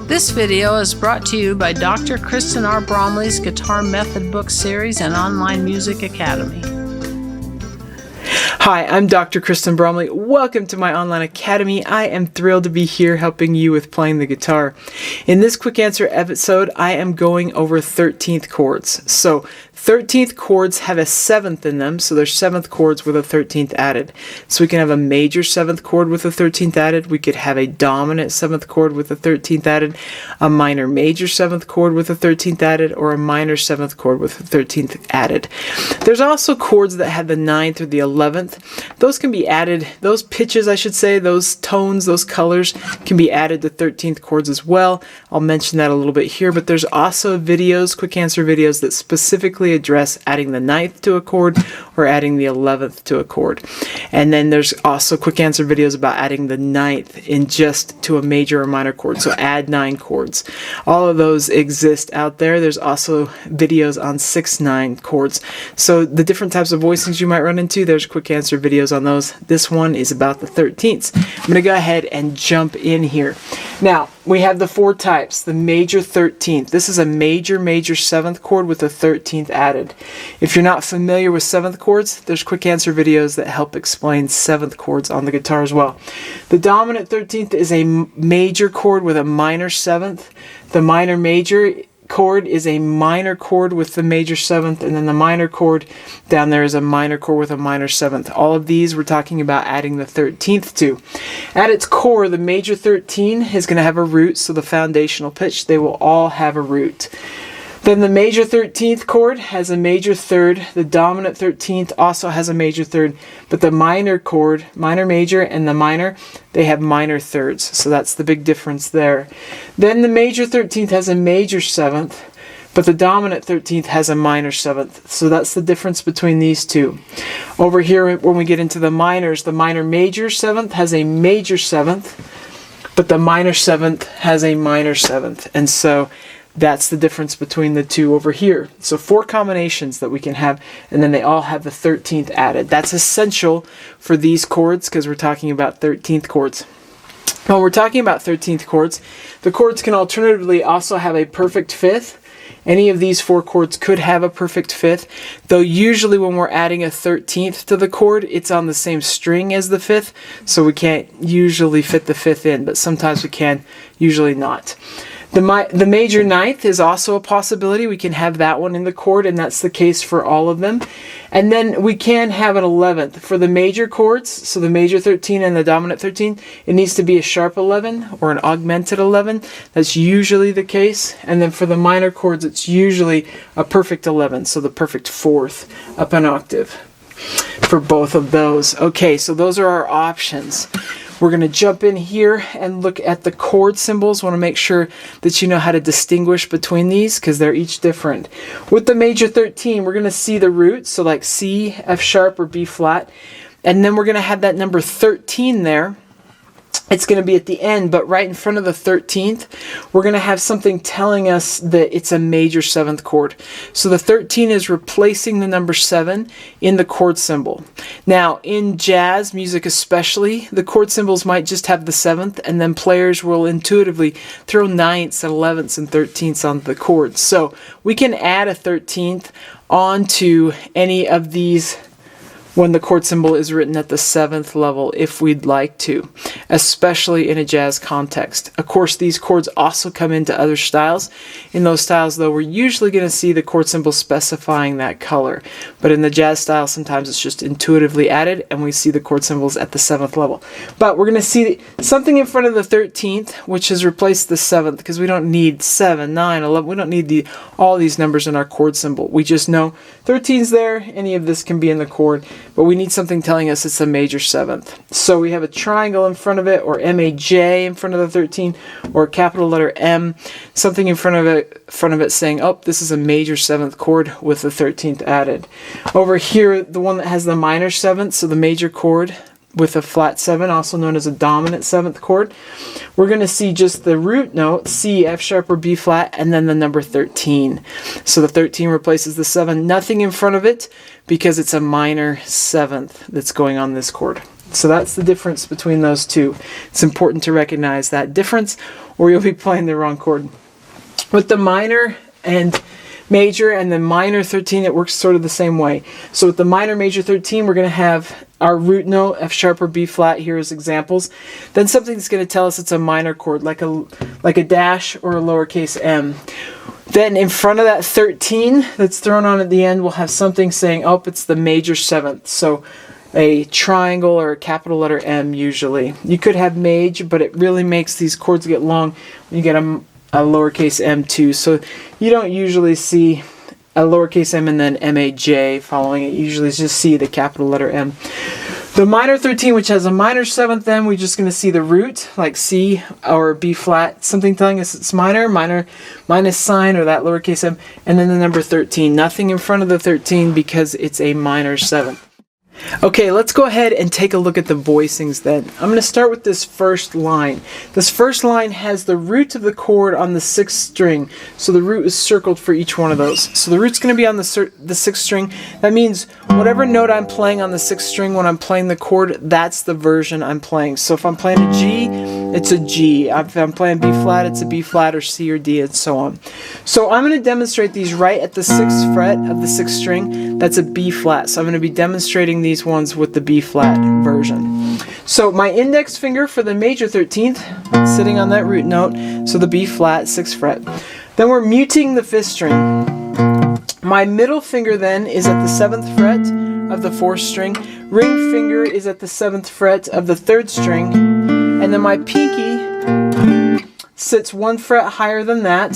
This video is brought to you by Dr. Kristen R. Bromley's Guitar Method Book Series and Online Music Academy. Hi, I'm Dr. Kristen Bromley. Welcome to my online academy. I am thrilled to be here helping you with playing the guitar. In this quick answer episode, I am going over 13th chords. So 13th chords have a 7th in them, so there's 7th chords with a 13th added. So we can have a major 7th chord with a 13th added, we could have a dominant 7th chord with a 13th added, a minor major 7th chord with a 13th added, or a minor 7th chord with a 13th added. There's also chords that have the 9th or the 11th. Those can be added, those pitches I should say, those tones, those colors can be added to 13th chords as well. I'll mention that a little bit here, but there's also videos, quick answer videos that specifically address adding the 9th to a chord or adding the 11th to a chord. And then there's also quick answer videos about adding the 9th in just to a major or minor chord. So add 9 chords. All of those exist out there. There's also videos on 6/9 chords. So the different types of voicings you might run into, there's quick answer videos on those. This one is about the 13ths. I'm going to go ahead and jump in here. Now, we have the 4 types. The major 13th. This is a major 7th chord with a 13th added. If you're not familiar with 7th chords, there's quick answer videos that help explain 7th chords on the guitar as well. The dominant 13th is a major chord with a minor 7th. The minor major chord is a minor chord with the major 7th, and then the minor chord down there is a minor chord with a minor 7th. All of these we're talking about adding the 13th to. At its core, the major 13 is going to have a root, so the foundational pitch, they will all have a root. Then the major 13th chord has a major third. The dominant 13th also has a major third, but the minor chord, minor major and the minor, they have minor thirds. So that's the big difference there. Then the major 13th has a major 7th, but the dominant 13th has a minor 7th. So that's the difference between these two. Over here, when we get into the minors, the minor major 7th has a major 7th, but the minor 7th has a minor 7th. And so that's the difference between the two over here. So 4 combinations that we can have, and then they all have the 13th added. That's essential for these chords because we're talking about 13th chords. When we're talking about 13th chords, the chords can alternatively also have a perfect 5th. Any of these 4 chords could have a perfect 5th, though usually when we're adding a 13th to the chord, it's on the same string as the 5th, so we can't usually fit the 5th in, but sometimes we can, usually not. The major 9th is also a possibility. We can have that one in the chord, and that's the case for all of them. And then we can have an 11th. For the major chords, so the major 13 and the dominant 13, it needs to be a sharp 11 or an augmented 11. That's usually the case. And then for the minor chords, it's usually a perfect 11, so the perfect 4th up an octave for both of those. Okay, so those are our options. We're going to jump in here and look at the chord symbols. Want to make sure that you know how to distinguish between these because they're each different. With the major 13, we're going to see the roots, so like C, F sharp, or B flat. And then we're going to have that number 13 there. It's going to be at the end, but right in front of the 13th, we're going to have something telling us that it's a major 7th chord. So the 13 is replacing the number 7 in the chord symbol. Now, in jazz music especially, the chord symbols might just have the 7th, and then players will intuitively throw 9ths and 11ths and 13ths onto the chords. So we can add a 13th onto any of these when the chord symbol is written at the 7th level if we'd like to, especially in a jazz context. Of course, these chords also come into other styles. In those styles, though, we're usually going to see the chord symbol specifying that color. But in the jazz style, sometimes it's just intuitively added, and we see the chord symbols at the 7th level. But we're going to see something in front of the 13th, which has replaced the 7th, because we don't need 7, 9, 11. We don't need all these numbers in our chord symbol. We just know 13's there. Any of this can be in the chord. But we need something telling us it's a major 7th. So we have a triangle in front of it, or MAJ in front of the 13, or a capital letter M, something in front of it saying, oh, this is a major 7th chord with the 13th added. Over here, the one that has the minor 7th, so the major chord with a flat 7, also known as a dominant 7th chord, we're going to see just the root note, C, F sharp, or B flat, and then the number 13. So the 13 replaces the 7, nothing in front of it, because it's a minor 7th that's going on this chord. So that's the difference between those two. It's important to recognize that difference or you'll be playing the wrong chord. With the minor and major and the minor 13, it works sort of the same way. So with the minor major 13, we're going to have our root note, F sharp or B flat here as examples. Then something that's going to tell us it's a minor chord, like a dash or a lowercase m. Then in front of that 13 that's thrown on at the end, we'll have something saying, oh, it's the major 7th. So a triangle or a capital letter M usually. You could have major, but it really makes these chords get long when you get a lowercase m too. So you don't usually see a lowercase m and then M-A-J following it. You usually just see the capital letter M. The minor 13, which has a minor 7th M, we're just going to see the root, like C or B flat, something telling us it's minor, minus sign or that lowercase m, and then the number 13. Nothing in front of the 13 because it's a minor 7th. Okay, let's go ahead and take a look at the voicings then. I'm going to start with this first line. This first line has the root of the chord on the 6th string. So the root is circled for each one of those. So the root's going to be on the 6th string. That means whatever note I'm playing on the 6th string when I'm playing the chord, that's the version I'm playing. So if I'm playing a G, it's a G. If I'm playing B flat, it's a B flat or C or D and so on. So I'm going to demonstrate these right at the 6th fret of the 6th string. That's a B flat. So I'm going to be demonstrating these ones with the B flat version. So my index finger for the major 13th, sitting on that root note, so the B flat, 6th fret. Then we're muting the 5th string. My middle finger then is at the 7th fret of the 4th string. Ring finger is at the 7th fret of the 3rd string. And then my pinky sits 1 fret higher than that,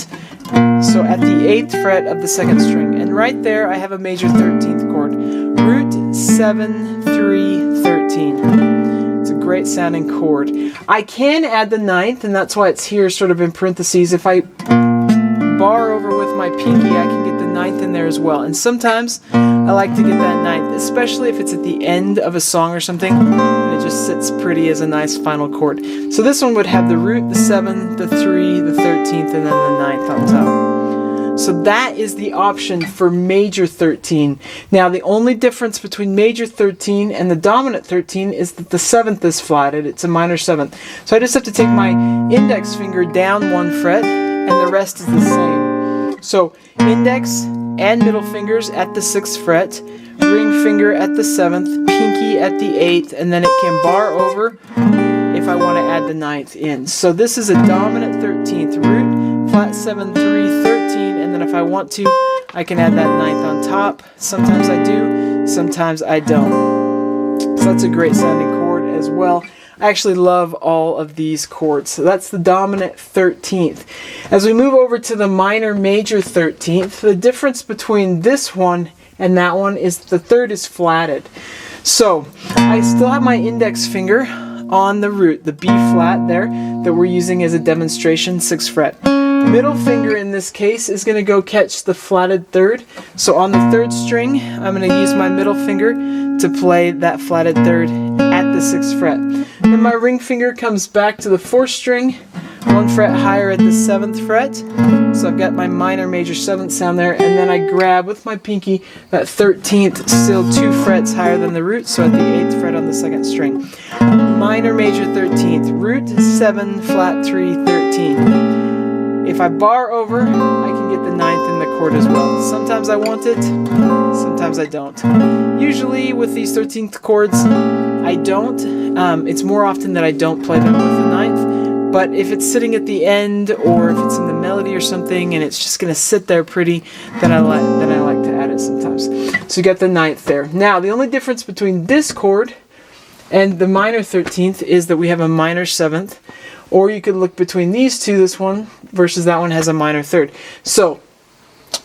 so at the 8th fret of the 2nd string. And right there I have a major 13th chord. Root 7, 3, 13. It's a great sounding chord. I can add the 9th, and that's why it's here sort of in parentheses. If I bar over with my pinky, I can get the 9th in there as well. And sometimes I like to get that 9th, especially if it's at the end of a song or something, and it just sits pretty as a nice final chord. So this one would have the root, the 7, the 3, the 13th, and then the 9th on top. So that is the option for major 13. Now the only difference between major 13 and the dominant 13 is that the 7th is flatted. It's a minor 7th. So I just have to take my index finger down 1 fret and the rest is the same. So index and middle fingers at the 6th fret, ring finger at the 7th, pinky at the 8th, and then it can bar over if I want to add the 9th in. So this is a dominant 13th, root, flat 7, 3, 13, and then if I want to, I can add that 9th on top. Sometimes I do, sometimes I don't. So that's a great sounding chord as well. I actually love all of these chords. So that's the dominant 13th. As we move over to the minor major 13th, the difference between this one and that one is the 3rd is flatted. So I still have my index finger on the root, the B flat there, that we're using as a demonstration, 6th fret. Middle finger in this case is going to go catch the flatted 3rd. So on the 3rd string, I'm going to use my middle finger to play that flatted 3rd at the 6th fret. Then my ring finger comes back to the 4th string, 1 fret higher at the 7th fret. So I've got my minor major 7th sound there, and then I grab with my pinky that 13th, still 2 frets higher than the root, so at the 8th fret on the 2nd string. Minor major 13th, root 7, flat 3, 13. If I bar over, I can get the 9th in the chord as well. Sometimes I want it, sometimes I don't. Usually with these 13th chords, I don't. It's more often that I don't play them with the 9th. But if it's sitting at the end, or if it's in the melody or something, and it's just going to sit there pretty, then I like to add it sometimes. So you got the 9th there. Now, the only difference between this chord and the minor 13th is that we have a minor 7th. Or you could look between these two, this one versus that one has a minor 3rd. So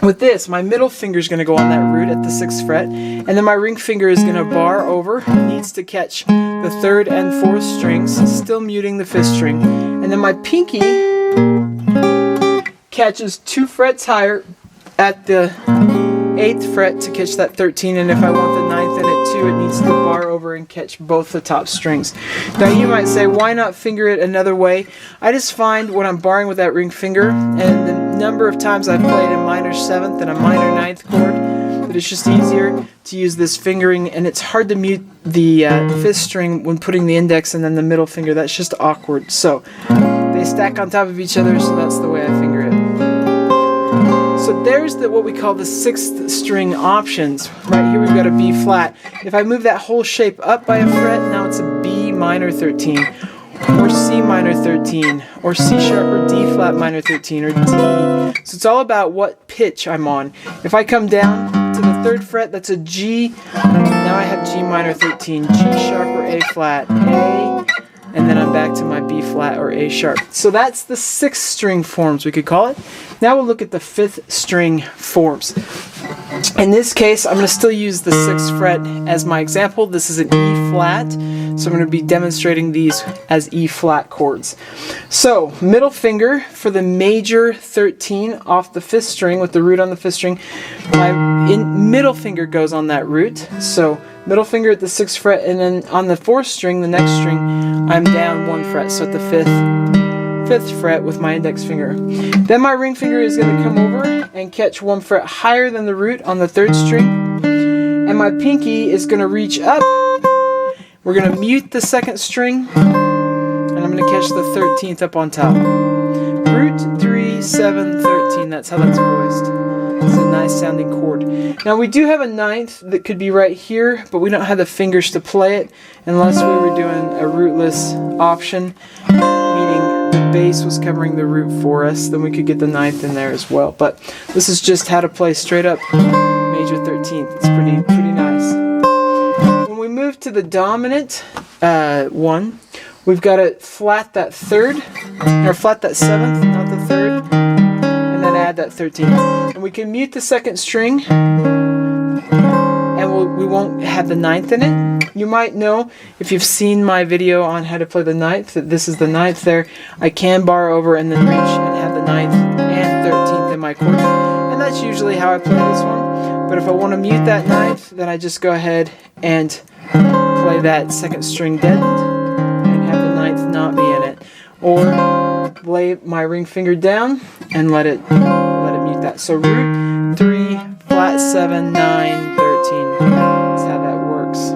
with this, my middle finger is going to go on that root at the 6th fret, and then my ring finger is going to bar over, needs to catch the 3rd and 4th strings, still muting the 5th string, and then my pinky catches 2 frets higher at the 8th fret to catch that 13, and if I want the 9th in it too, it needs to bar over and catch both the top strings. Now you might say, why not finger it another way? I just find when I'm barring with that ring finger, and the number of times I've played a minor 7th and a minor 9th chord, but it's just easier to use this fingering, and it's hard to mute the 5th string when putting the index and then the middle finger. That's just awkward. So they stack on top of each other, so that's the way I finger it. So there's what we call the 6th string options. Right here we've got a B flat. If I move that whole shape up by a fret, now it's a B minor 13, or C minor 13, or C sharp, or D flat minor 13, or D. So it's all about what pitch I'm on. If I come down to the 3rd fret, that's a G. Now I have G minor 13, G sharp or A flat, A, and then I'm back to my B flat or A sharp. So that's the 6th string forms, we could call it. Now we'll look at the 5th string forms. In this case, I'm going to still use the 6th fret as my example. This is an E flat, so I'm going to be demonstrating these as E flat chords. So, middle finger for the major 13 off the 5th string with the root on the 5th string. My middle finger goes on that root, so middle finger at the 6th fret, and then on the 4th string, the next string, I'm down 1 fret, so at the 5th fret with my index finger. Then my ring finger is going to come over and catch 1 fret higher than the root on the 3rd string, and my pinky is going to reach up. We're going to mute the 2nd string, and I'm going to catch the 13th up on top. Root 3, 7, 13. That's how that's voiced. It's a nice sounding chord. Now we do have a 9th that could be right here, but we don't have the fingers to play it unless we were doing a rootless option, meaning the bass was covering the root for us. Then we could get the 9th in there as well. But this is just how to play straight up major 13th. It's pretty nice. When we move to the dominant one, we've got to flat that 3rd, or flat that 7th, not the 3rd, and then add that 13th. And we can mute the 2nd string, and we won't have the 9th in it. You might know, if you've seen my video on how to play the 9th, that this is the 9th there. I can barre over and then reach and have the 9th and 13th in my chord. And that's usually how I play this one. But if I want to mute that 9th, then I just go ahead and play that 2nd string deadened and have the 9th not be in it. Or lay my ring finger down and let it mute that. So root 3, flat 7, 9, 13. That's how that works.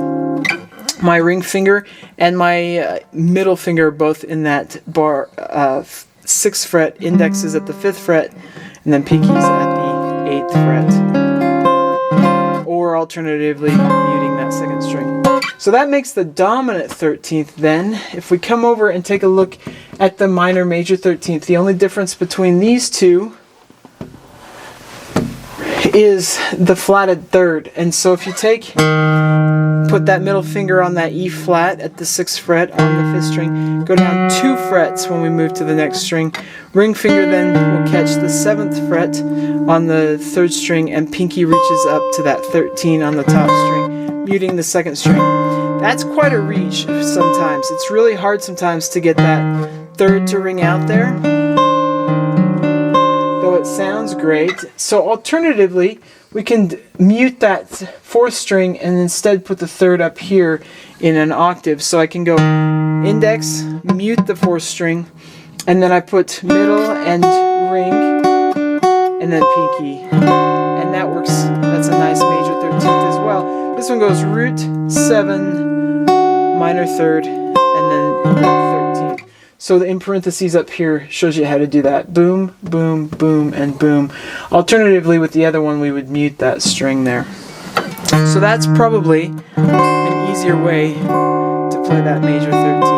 My ring finger and my middle finger are both in that bar 6th fret, index is at the 5th fret, and then pinky's at the 8th fret. Or alternatively, muting that 2nd string. So that makes the dominant 13th then. If we come over and take a look at the minor major 13th, the only difference between these two is the flatted 3rd. And so if you put that middle finger on that E flat at the 6th fret on the 5th string, go down 2 frets when we move to the next string. Ring finger then will catch the 7th fret on the 3rd string, and pinky reaches up to that 13 on the top string, muting the 2nd string. That's quite a reach sometimes. It's really hard sometimes to get that 3rd to ring out there, though it sounds great. So alternatively, we can mute that 4th string and instead put the 3rd up here in an octave. So I can go index, mute the 4th string, and then I put middle and ring, and then pinky. And that works. That's a nice major 13th as well. This one goes root, 7, minor 3rd, and then 13th. So the in parentheses up here shows you how to do that. Boom, boom, boom, and boom. Alternatively, with the other one, we would mute that string there. So that's probably an easier way to play that major 13th.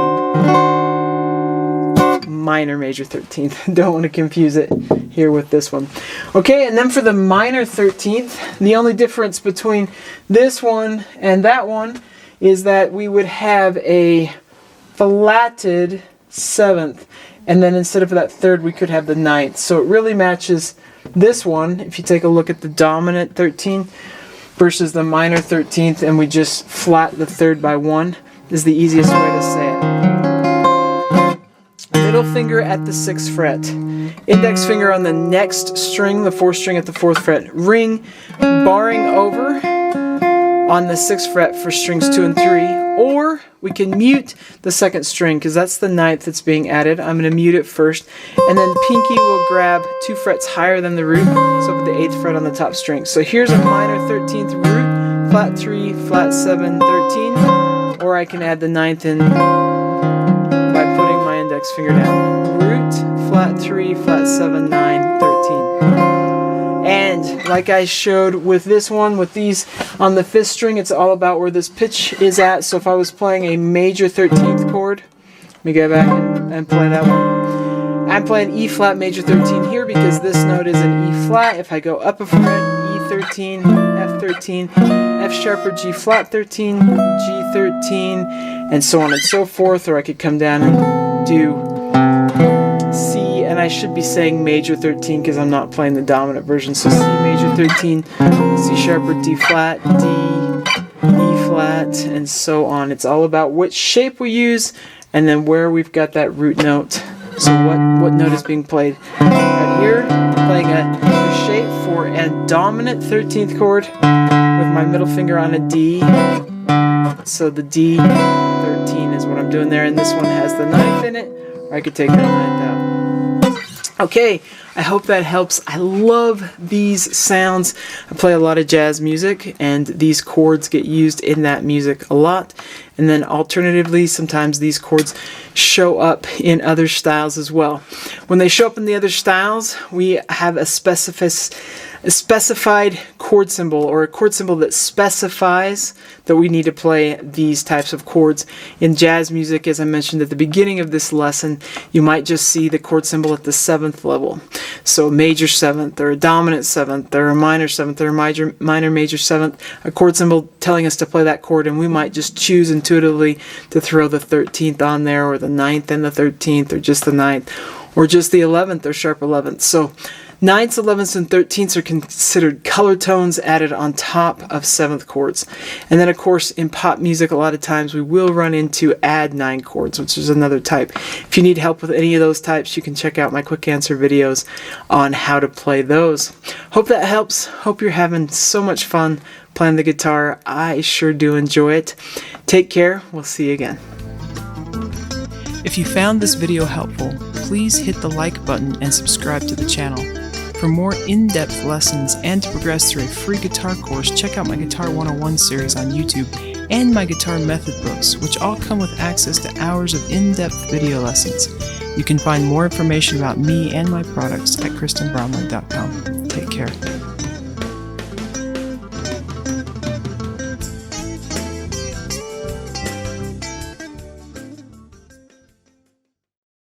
Minor major 13th. Don't want to confuse it here with this one. Okay, and then for the minor 13th, the only difference between this one and that one is that we would have a flatted 7th, and then instead of that 3rd we could have the 9th. So it really matches this one if you take a look at the dominant 13th versus the minor 13th, and we just flat the 3rd by 1 is the easiest way to say it. Middle finger at the 6th fret, index finger on the next string, the 4th string at the 4th fret, ring barring over on the 6th fret for strings 2 and 3, or we can mute the second string because that's the ninth that's being added. I'm going to mute it first, and then pinky will grab 2 frets higher than the root, so put the 8th fret on the top string. So here's a minor 13th root, flat 3, flat 7, 13, or I can add the 9th in by putting my index finger down. Root, flat 3, flat 7, 9, 13. And like I showed with this one, with these on the 5th string, it's all about where this pitch is at. So if I was playing a major 13th chord, let me go back and play that one. I'm playing E flat major 13 here because this note is an E flat. If I go up a fret, E13, F13, F sharp or G flat 13, G13, and so on and so forth. Or I could come down and do C, and I should be saying major 13 because I'm not playing the dominant version. So C major 13, C sharp or D flat, D, E flat, and so on. It's all about which shape we use and then where we've got that root note. So what note is being played? Right here, I'm playing a shape for a dominant 13th chord with my middle finger on a D. So the D 13 is what I'm doing there, and this one has the 9th in it, or I could take that 9th out. Okay, I hope that helps. I love these sounds. I play a lot of jazz music, and these chords get used in that music a lot. And then alternatively, sometimes these chords show up in other styles as well. When they show up in the other styles, we have a specified chord symbol, or a chord symbol that specifies that we need to play these types of chords. In jazz music, as I mentioned at the beginning of this lesson, you might just see the chord symbol at the 7th level. So a major 7th, or a dominant 7th, or a minor 7th, or a minor major 7th, a chord symbol telling us to play that chord, and we might just choose intuitively to throw the 13th on there, or the 9th and the 13th, or just the 9th, or just the 11th or sharp 11th. So 9ths, 11ths, and 13ths are considered color tones added on top of 7th chords. And then, of course, in pop music, a lot of times we will run into add 9 chords, which is another type. If you need help with any of those types, you can check out my quick answer videos on how to play those. Hope that helps. Hope you're having so much fun playing the guitar. I sure do enjoy it. Take care. We'll see you again. If you found this video helpful, please hit the like button and subscribe to the channel. For more in-depth lessons and to progress through a free guitar course, check out my Guitar 101 series on YouTube and my guitar method books, which all come with access to hours of in-depth video lessons. You can find more information about me and my products at KristenBromley.com. Take care.